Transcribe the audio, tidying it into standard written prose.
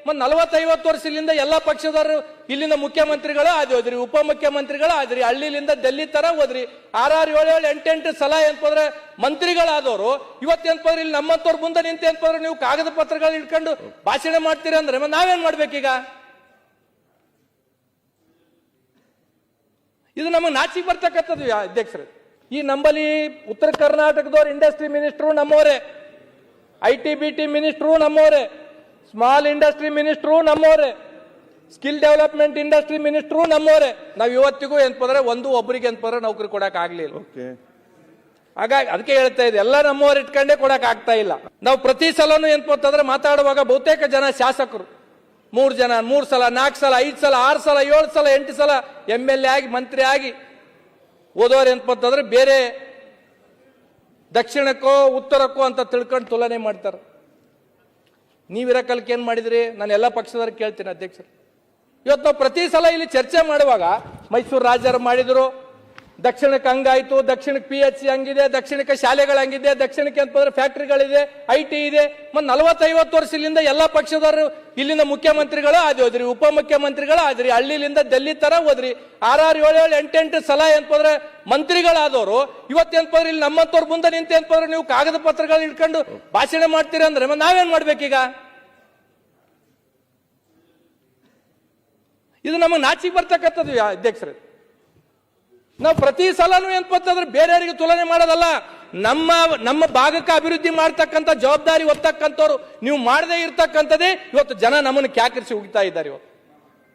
ಮತ್ತು 40-50 ವರ್ಷದಿಂದ ಎಲ್ಲ ಪಕ್ಷದವರು ಇಲ್ಲಿಂದ ಮುಖ್ಯಮಂತ್ರಿಗಳು ಆದ್ರಿ, ಉಪಮುಖ್ಯಮಂತ್ರಿಗಳು ಆದ್ರಿ, ಹಳ್ಳಿಲಿಂದ ಡೆಲ್ಲಿ ತರ ಹೋದ್ರಿ, 6, 7, 8 ಸಲ ಏನಪ್ಪ ಮಂತ್ರಿಗಳಾದವರು ಇವತ್ತೇನಪ್ಪ ಇಲ್ಲಿ ನಮ್ಮಂತವ್ರ ಮುಂದೆ ನಿಂತ ಏನಪ್ಪ ನೀವು ಕಾಗದ ಪತ್ರಗಳು ಇಟ್ಕೊಂಡು ಭಾಷಣ ಮಾಡ್ತೀರಿ ಅಂದ್ರೆ ನಾವೇನ್ ಮಾಡ್ಬೇಕೀಗ? ಇದು ನಮಗೆ ನಾಚಿಕೆ ಬರ್ತಕ್ಕಂಥದ್ದು ಅಧ್ಯಕ್ಷರೇ. ಈ ನಂಬಲ್ಲಿ ಉತ್ತರ ಕರ್ನಾಟಕದವ್ರ ಇಂಡಸ್ಟ್ರಿ ಮಿನಿಸ್ಟ್ರು ನಮ್ಮವರೇ, ITBT ಮಿನಿಸ್ಟ್ರು ನಮ್ಮವರೇ, ಸ್ಮಾಲ್ ಇಂಡಸ್ಟ್ರಿ ಮಿನಿಸ್ಟ್ರು ನಮ್ಮವರೇ, ಸ್ಕಿಲ್ ಡೆವಲಪ್ಮೆಂಟ್ ಇಂಡಸ್ಟ್ರಿ ಮಿನಿಸ್ಟ್ರು ನಮ್ಮವರೇ. ನಾವು ಇವತ್ತಿಗೂ ಏನಪ್ಪಂದ್ರೆ ಒಬ್ಬರಿಗೆ ಏನಪ್ಪ ನೌಕರಿ ಕೊಡಕ್ ಆಗ್ಲಿಲ್ಲ. ಹಾಗಾಗಿ ಅದಕ್ಕೆ ಹೇಳ್ತಾ ಇದೆ, ಎಲ್ಲ ನಮ್ಮವ್ರು ಇಟ್ಕೊಂಡೇ ಕೊಡಕ್ ಆಗ್ತಾ ಇಲ್ಲ. ನಾವು ಪ್ರತಿ ಸಲನು ಏನಪ್ಪಂತಂದ್ರೆ ಮಾತಾಡುವಾಗ ಬಹುತೇಕ ಜನ ಶಾಸಕರು 3 ಜನ 3 ಸಲ 4 ಸಲ 5 ಸಲ 6 ಸಲ 7 ಸಲ 8 ಸಲ MLA ಆಗಿ ಮಂತ್ರಿ ಆಗಿ ಓದೋರು ಏನಪ್ಪಂತಂದ್ರೆ ಬೇರೆ ದಕ್ಷಿಣಕ್ಕೋ ಉತ್ತರಕ್ಕೋ ಅಂತ ತಿಳ್ಕೊಂಡು ತುಲನೆ ಮಾಡ್ತಾರೆ. ನೀವಿರಕಲ್ಕೆ ಏನ್ ಮಾಡಿದ್ರಿ? ನಾನು ಎಲ್ಲ ಪಕ್ಷದವ್ರಿಗೆ ಕೇಳ್ತೀನಿ ಅಧ್ಯಕ್ಷರು. ಇವತ್ತು ನಾವು ಪ್ರತಿ ಸಲ ಇಲ್ಲಿ ಚರ್ಚೆ ಮಾಡುವಾಗ ಮೈಸೂರು ರಾಜರು ಮಾಡಿದ್ರು, ದಕ್ಷಿಣಕ್ಕೆ ಹಂಗಾಯ್ತು, ದಕ್ಷಿಣಕ್ಕೆ PHC ಹಂಗಿದೆ, ದಕ್ಷಿಣಕ್ಕೆ ಶಾಲೆಗಳು ಹಂಗಿದೆ, ದಕ್ಷಿಣಕ್ಕೆ ಅಂತಂದ್ರೆ ಫ್ಯಾಕ್ಟ್ರಿಗಳಿದೆ, IT ಇದೆ. ಮತ್ತು 40-50 ವರ್ಷದಿಂದ ಎಲ್ಲ ಪಕ್ಷದವರು ಇಲ್ಲಿಂದ ಮುಖ್ಯಮಂತ್ರಿಗಳು ಆದ್ರಿ, ಉಪಮುಖ್ಯಮಂತ್ರಿಗಳು ಆದ್ರಿ, ಹಳ್ಳಿಲಿಂದ ಡೆಲ್ಲಿ ತರ ಹೋದ್ರಿ, 6, 7, 8 ಸಲ ಏನಪ್ಪ ಮಂತ್ರಿಗಳಾದವರು ಇವತ್ತೇನಪ್ಪ ಇಲ್ಲಿ ನಮ್ಮಂತವ್ರ ಮುಂದೆ ನಿಂತ ಏನಪ್ಪ ನೀವು ಕಾಗದ ಪತ್ರಗಳು ಇಟ್ಕೊಂಡು ಭಾಷಣ ಮಾಡ್ತೀರಿ ಅಂದ್ರೆ ನಾವೇನ್ ಮಾಡ್ಬೇಕೀಗ? ಇದು ನಮಗೆ ನಾಚಿಕೆ ಬರ್ತಕ್ಕಂಥದ್ದು ಅಧ್ಯಕ್ಷರೇ. ನಾವು ಪ್ರತಿ ಸಲನೂ ಏನಪ್ಪಂತಂದ್ರೆ ಬೇರೆಯವರಿಗೆ ತುಲನೆ ಮಾಡೋದಲ್ಲ, ನಮ್ಮ ಭಾಗಕ್ಕೆ ಅಭಿವೃದ್ಧಿ ಮಾಡ್ತಕ್ಕಂಥ ಜವಾಬ್ದಾರಿ ಹೊತ್ತಕ್ಕಂಥವ್ರು ನೀವು ಮಾಡದೇ ಇರ್ತಕ್ಕಂಥದ್ದೇ ಇವತ್ತು ಜನ ನಮ್ಮನ್ನು ಕ್ಯಾಕರಿಸಿ ಹೋಗ್ತಾ ಇದ್ದಾರೆ ಇವತ್ತು.